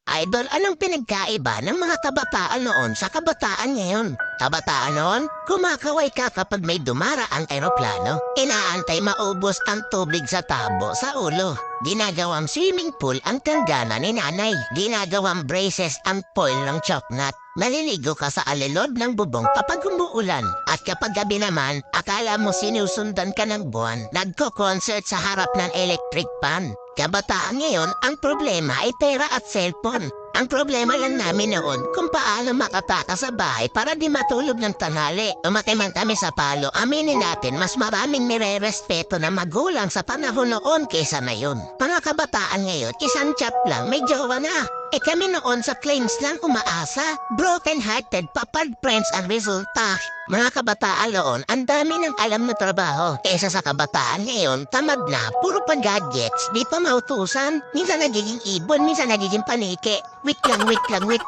Idol, anong pinagkaiba ng mga kabataan noon sa kabataan ngayon? Kabataan noon, kumakaway ka kapag may dumaraang eroplano. Inaantay maubos ang tubig sa tabo sa ulo. Ginagawang swimming pool ang tanggana ni nanay. Ginagawang braces ang foil ng choknat. Maliligo ka sa alilod ng bubong kapag umuulan. At kapag gabi naman, akala mo sinusundan ka ng buwan. Nagko-concert sa harap ng electric pan. Kabataan ngayon, ang problema ay pera at cellphone. Ang problema lang namin noon kung paano makataka sa bahay para di matulog ng tanghali. Umati man kami sa palo, aminin natin mas maraming nire-respeto na magulang sa panahon noon kaysa ngayon. Mga kabataan ngayon, isang chat lang, may jowa na. Kami noon sa claims lang umaasa. Broken-hearted, papad friends ang resulta. Mga kabataan noon, ang dami ng alam na trabaho. Kesa sa kabataan ngayon, tamad na, puro pa gadgets, di pa mautusan. Minsan nagiging ibon, minsan nagiging paniki. Wait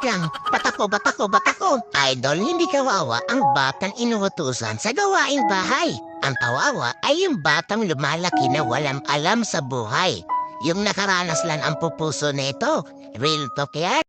lang. Batako. Idol, hindi kawawa ang batang inuutusan sa gawaing bahay. Ang kawawa ay yung batang lumalaki na walang alam sa buhay. Yung nakaranas lang ang pupuso nito. Real talk yan.